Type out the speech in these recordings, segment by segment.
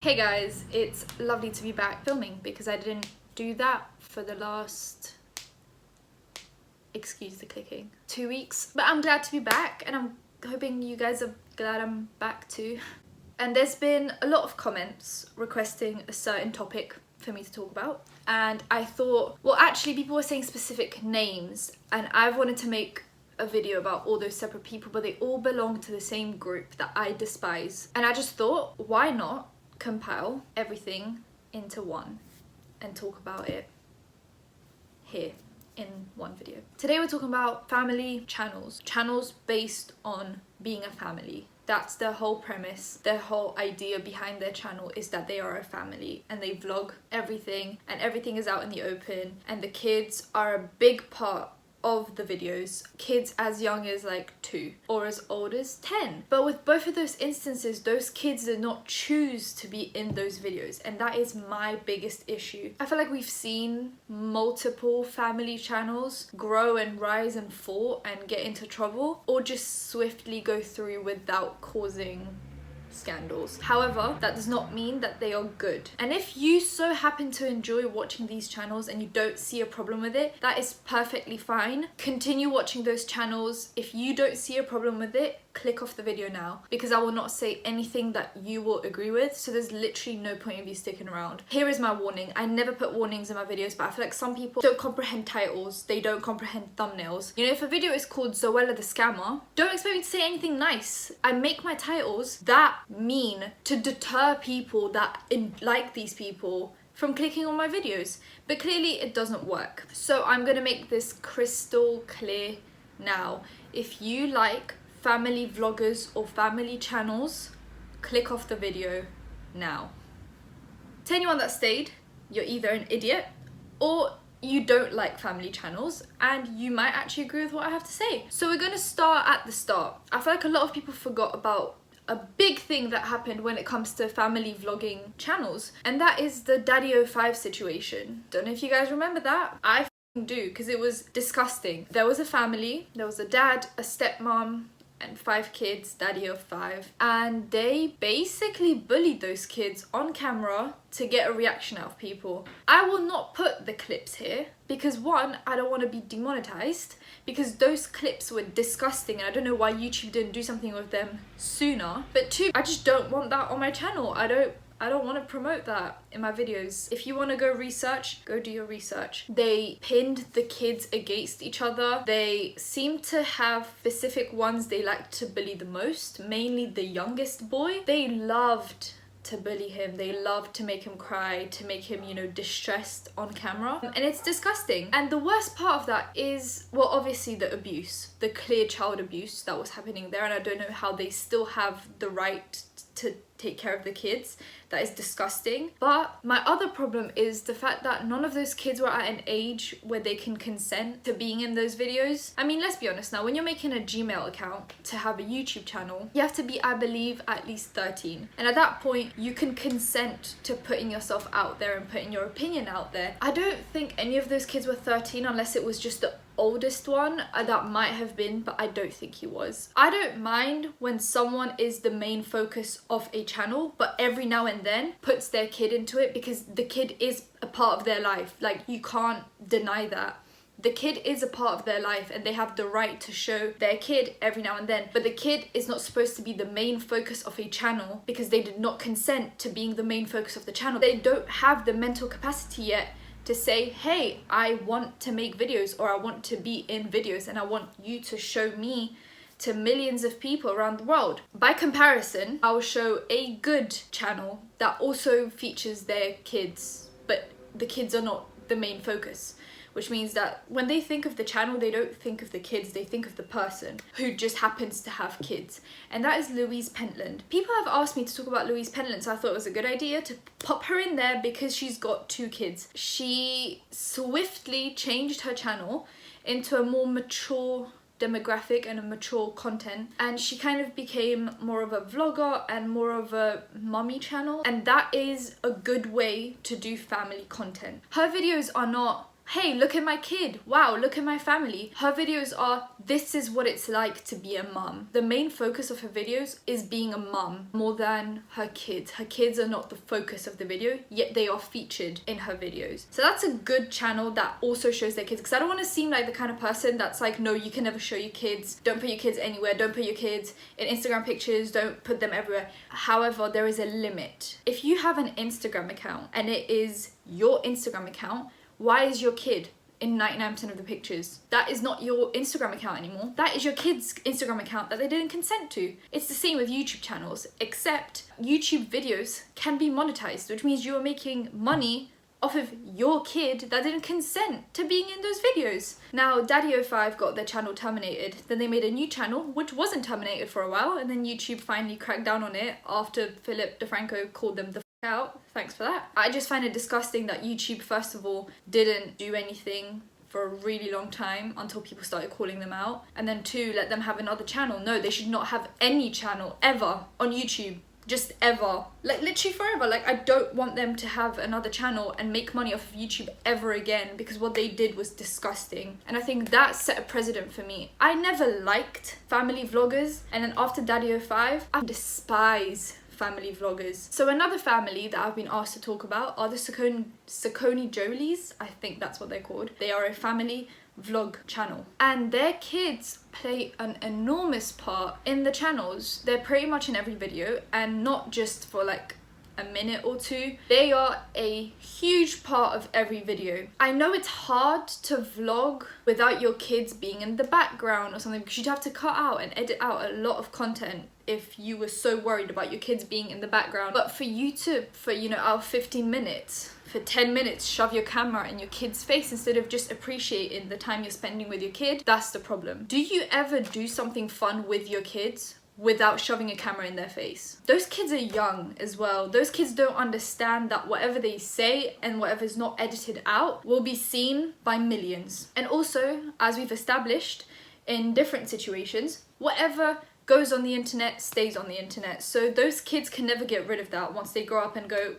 Hey guys, it's lovely to be back filming because I didn't do that for the last, excuse the clicking, 2 weeks. But I'm glad to be back and I'm hoping you guys are glad I'm back too. And there's been a lot of comments requesting a certain topic for me to talk about. And I thought, well actually people were saying specific names and I've wanted to make a video about all those separate people, but they all belong to the same group that I despise. And I just thought, why not compile everything into one and talk about it here in one video. Today we're talking about family channels. Channels based on being a family. That's their whole premise. Their whole idea behind their channel is that they are a family and they vlog everything and everything is out in the open and the kids are a big part of the videos. Kids as young as like 2 or as old as 10. But with both of those instances, those kids did not choose to be in those videos, and that is my biggest issue. I feel like we've seen multiple family channels grow and rise and fall and get into trouble, or just swiftly go through without causing scandals. However, that does not mean that they are good. And if you so happen to enjoy watching these channels and you don't see a problem with it, that is perfectly fine. Continue watching those channels. If you don't see a problem with it, click off the video now, because I will not say anything that you will agree with, so there's literally no point of you sticking around. Here is my warning. I never put warnings in my videos, but I feel like some people don't comprehend titles, they don't comprehend thumbnails. You know, if a video is called Zoella the Scammer, don't expect me to say anything nice. I make my titles that mean to deter people that like these people from clicking on my videos, but clearly it doesn't work. So I'm gonna make this crystal clear now. If you like family vloggers or family channels, click off the video now. To anyone that stayed, you're either an idiot or you don't like family channels and you might actually agree with what I have to say. So we're gonna start at the start. I feel like a lot of people forgot about a big thing that happened when it comes to family vlogging channels, and that is the Daddy05 situation. Don't know if you guys remember that. I do, because it was disgusting. There was a family, there was a dad, a stepmom, and 5 kids, daddy of 5, and they basically bullied those kids on camera to get a reaction out of people. I will not put the clips here because 1, I don't want to be demonetized because those clips were disgusting and I don't know why YouTube didn't do something with them sooner, but 2, I just don't want that on my channel. I don't want to promote that in my videos. If you want to go research, go do your research. They pinned the kids against each other. They seem to have specific ones they like to bully the most, mainly the youngest boy. They loved to bully him. They loved to make him cry, to make him, you know, distressed on camera. And it's disgusting. And the worst part of that is, well, obviously the abuse, the clear child abuse that was happening there. And I don't know how they still have the right to take care of the kids. That is disgusting. But my other problem is the fact that none of those kids were at an age where they can consent to being in those videos. I mean, let's be honest now, when you're making a Gmail account to have a YouTube channel, you have to be, I believe, at least 13. And at that point, you can consent to putting yourself out there and putting your opinion out there. I don't think any of those kids were 13 unless it was just the oldest one. That might have been, but I don't think he was. I don't mind when someone is the main focus of a channel, but every now and then puts their kid into it, because the kid is a part of their life. Like, you can't deny that. The kid is a part of their life and they have the right to show their kid every now and then, but the kid is not supposed to be the main focus of a channel because they did not consent to being the main focus of the channel. They don't have the mental capacity yet to say, hey, I want to make videos, or I want to be in videos and I want you to show me to millions of people around the world. By comparison, I will show a good channel that also features their kids, but the kids are not the main focus. Which means that when they think of the channel, they don't think of the kids, they think of the person who just happens to have kids. And that is Louise Pentland. People have asked me to talk about Louise Pentland, so I thought it was a good idea to pop her in there because she's got 2 kids. She swiftly changed her channel into a more mature demographic and a mature content, and she kind of became more of a vlogger and more of a mummy channel, and that is a good way to do family content. Her videos are not hey, look at my kid, wow, look at my family. Her videos are, this is what it's like to be a mum. The main focus of her videos is being a mum more than her kids. Her kids are not the focus of the video, yet they are featured in her videos. So that's a good channel that also shows their kids, because I don't want to seem like the kind of person that's like, no, you can never show your kids, don't put your kids anywhere, don't put your kids in Instagram pictures, don't put them everywhere. However, there is a limit. If you have an Instagram account and it is your Instagram account, why is your kid in 99% of the pictures? That is not your Instagram account anymore. That is your kid's Instagram account that they didn't consent to. It's the same with YouTube channels, except YouTube videos can be monetized, which means you are making money off of your kid that didn't consent to being in those videos. Now, Daddy05 got their channel terminated. Then they made a new channel, which wasn't terminated for a while, and then YouTube finally cracked down on it after Philip DeFranco called them the out. Thanks for that. I just find it disgusting that YouTube, first of all, didn't do anything for a really long time until people started calling them out, and then 2, let them have another channel. No, they should not have any channel ever on YouTube. Just ever. Like literally forever. Like I don't want them to have another channel and make money off of YouTube ever again, because what they did was disgusting. And I think that set a precedent for me. I never liked family vloggers, and then after Daddy05, I despise family vloggers. So another family that I've been asked to talk about are the SacconeJolys. I think that's what they're called. They are a family vlog channel, and their kids play an enormous part in the channels. They're pretty much in every video, and not just for like a minute or 2. They are a huge part of every video. I know it's hard to vlog without your kids being in the background or something, because you'd have to cut out and edit out a lot of content if you were so worried about your kids being in the background. But for you to, you know, out of 15 minutes, for 10 minutes, shove your camera in your kid's face instead of just appreciating the time you're spending with your kid, that's the problem. Do you ever do something fun with your kids without shoving a camera in their face? Those kids are young as well. Those kids don't understand that whatever they say and whatever's not edited out will be seen by millions. And also, as we've established in different situations, whatever goes on the internet stays on the internet. So those kids can never get rid of that once they grow up and go,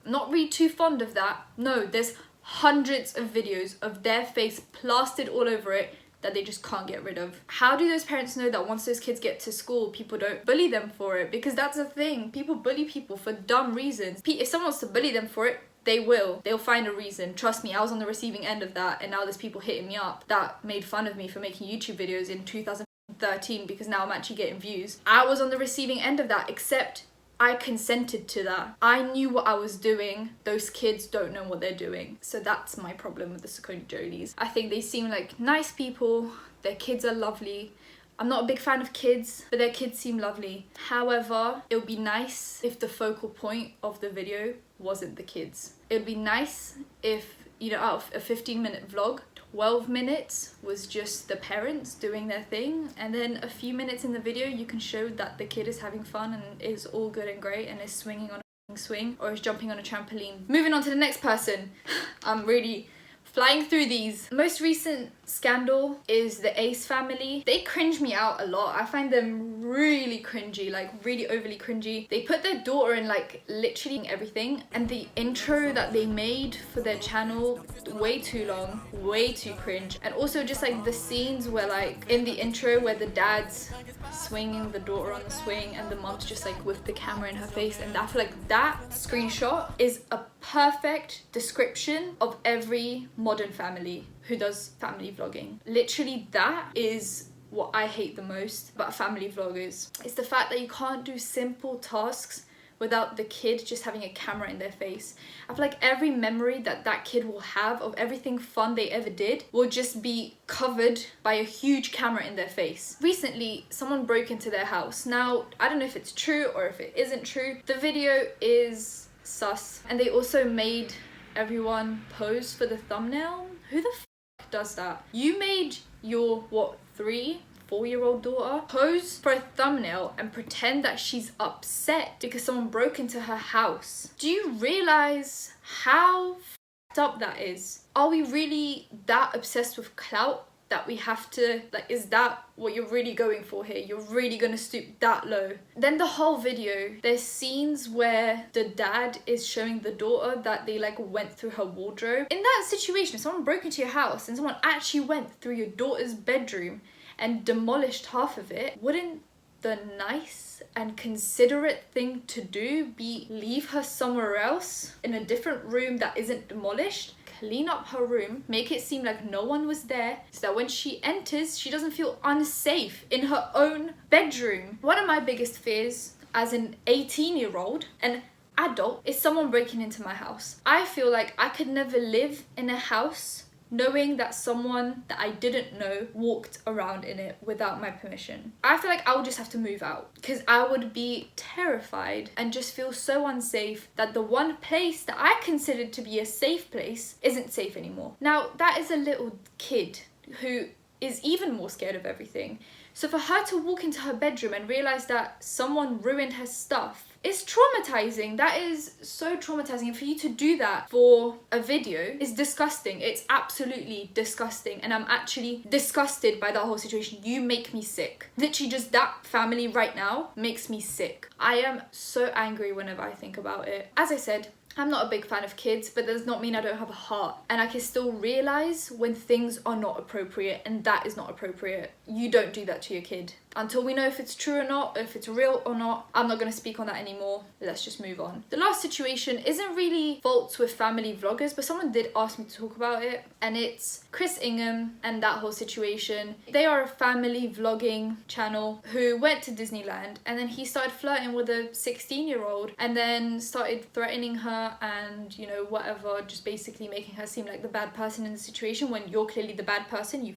not really too fond of that. No, there's hundreds of videos of their face plastered all over it that they just can't get rid of. How do those parents know that once those kids get to school, people don't bully them for it? Because that's the thing. People bully people for dumb reasons. If someone wants to bully them for it, they will. They'll find a reason. Trust me, I was on the receiving end of that, and now there's people hitting me up that made fun of me for making YouTube videos in 2013 because now I'm actually getting views. I was on the receiving end of that, except I consented to that. I knew what I was doing. Those kids don't know what they're doing. So that's my problem with the SacconeJolys. I think they seem like nice people. Their kids are lovely. I'm not a big fan of kids, but their kids seem lovely. However, it would be nice if the focal point of the video wasn't the kids. It would be nice if, you know, out of a 15-minute vlog, 12 minutes was just the parents doing their thing, and then a few minutes in the video you can show that the kid is having fun and is all good and great and is swinging on a swing or is jumping on a trampoline. Moving on to the next person. I'm really flying through these. Most recent scandal is the Ace family. They cringe me out a lot. I find them really cringy, like really overly cringy. They put their daughter in like literally everything, and the intro that they made for their channel, way too long, way too cringe. And also just like the scenes where like in the intro where the dad's swinging the daughter on the swing and the mom's just like with the camera in her face, and I feel like that screenshot is a perfect description of every modern family who does family vlogging. Literally, that is what I hate the most about family vloggers. It's the fact that you can't do simple tasks without the kid just having a camera in their face. I feel like every memory that that kid will have of everything fun they ever did will just be covered by a huge camera in their face. Recently, someone broke into their house. Now, I don't know if it's true or if it isn't true. The video is sus, and they also made everyone pose for the thumbnail. Who the f does that? You made your, what, 3-4-year-old daughter pose for a thumbnail and pretend that she's upset because someone broke into her house. Do you realize how f***ed up that is? Are we really that obsessed with clout that we have to, like, is that what you're really going for here? You're really gonna stoop that low? Then the whole video, there's scenes where the dad is showing the daughter that they like went through her wardrobe. In that situation, if someone broke into your house and someone actually went through your daughter's bedroom and demolished half of it, wouldn't the nice and considerate thing to do be leave her somewhere else in a different room that isn't demolished? Clean up her room, make it seem like no one was there, so that when she enters, she doesn't feel unsafe in her own bedroom. One of my biggest fears as an 18-year-old, an adult, is someone breaking into my house. I feel like I could never live in a house knowing that someone that I didn't know walked around in it without my permission. I feel like I would just have to move out because I would be terrified and just feel so unsafe that the one place that I considered to be a safe place isn't safe anymore. Now, that is a little kid who is even more scared of everything. So for her to walk into her bedroom and realize that someone ruined her stuff, it's traumatizing. That is so traumatizing. And for you to do that for a video is disgusting. It's absolutely disgusting. And I'm actually disgusted by that whole situation. You make me sick. Literally just that family right now makes me sick. I am so angry whenever I think about it. As I said, I'm not a big fan of kids, but that does not mean I don't have a heart. And I can still realize when things are not appropriate, and that is not appropriate. You don't do that to your kid. Until we know if it's true or not, if it's real or not, I'm not going to speak on that anymore. Let's just move on. The last situation isn't really faults with family vloggers, but someone did ask me to talk about it. And it's Chris Ingham and that whole situation. They are a family vlogging channel who went to Disneyland, and then he started flirting with a 16-year-old and then started threatening her and, you know, whatever, just basically making her seem like the bad person in the situation when you're clearly the bad person, you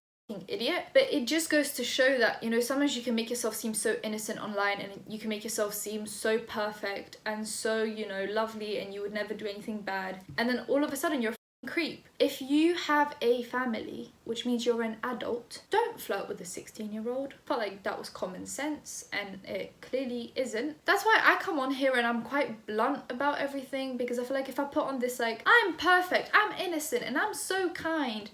idiot. But it just goes to show that, you know, sometimes you can make yourself seem so innocent online, and you can make yourself seem so perfect and so, you know, lovely, and you would never do anything bad, and then all of a sudden you're a creep. If you have a family, which means you're an adult, don't flirt with a 16-year-old. I felt like that was common sense, and it clearly isn't. That's why I come on here and I'm quite blunt about everything, because I feel like if I put on this like, I'm perfect, I'm innocent, and I'm so kind,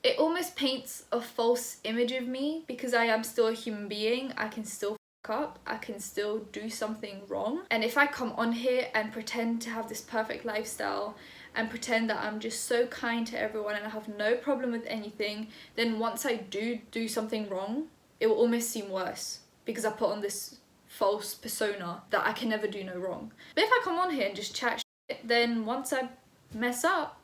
it almost paints a false image of me, because I am still a human being. I can still fuck up, I can still do something wrong. And if I come on here and pretend to have this perfect lifestyle and pretend that I'm just so kind to everyone and I have no problem with anything, then once I do something wrong, it will almost seem worse, because I put on this false persona that I can never do no wrong. But if I come on here and just chat shit, then once I mess up,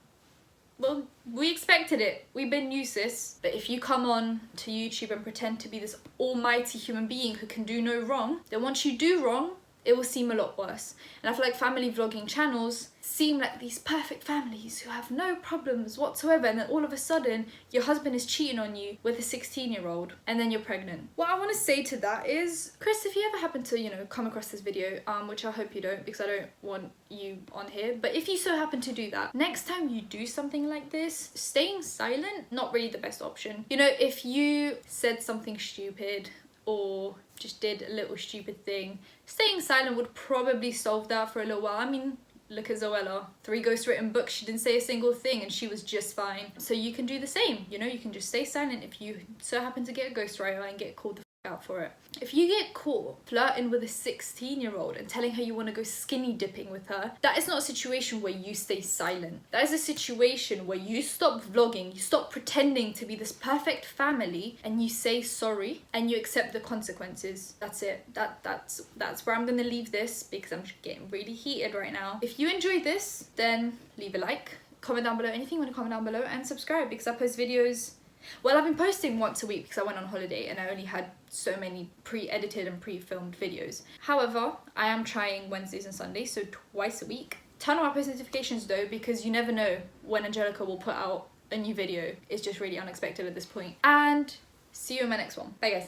well, we expected it. We've been used to this. But if you come on to YouTube and pretend to be this almighty human being who can do no wrong, then once you do wrong, it will seem a lot worse. And I feel like family vlogging channels seem like these perfect families who have no problems whatsoever, and then all of a sudden your husband is cheating on you with a 16-year-old and then you're pregnant. What I want to say to that is, Chris, if you ever happen to, you know, come across this video, which I hope you don't, because I don't want you on here, but if you so happen to do that, next time you do something like this, staying silent, not really the best option. You know, if you said something stupid or just did a little stupid thing, staying silent would probably solve that for a little while. I mean, look at Zoella. 3 ghostwritten books, she didn't say a single thing and she was just fine. So you can do the same, you know, you can just stay silent if you so happen to get a ghostwriter and get called the f out for it. If you get caught flirting with a 16-year-old and telling her you want to go skinny dipping with her, that is not a situation where you stay silent. That is a situation where you stop vlogging, you stop pretending to be this perfect family, and you say sorry and you accept the consequences. That's it. That's where I'm gonna leave this, because I'm getting really heated right now. If you enjoyed this, then leave a like, comment down below anything you want to comment down below, and subscribe, because I post videos. Well, I've been posting once a week because I went on holiday and I only had so many pre-edited and pre-filmed videos. However, I am trying Wednesdays and Sundays, so twice a week. Turn on my post notifications though, because you never know when Angelika will put out a new video. It's just really unexpected at this point. And see you in my next one. Bye guys.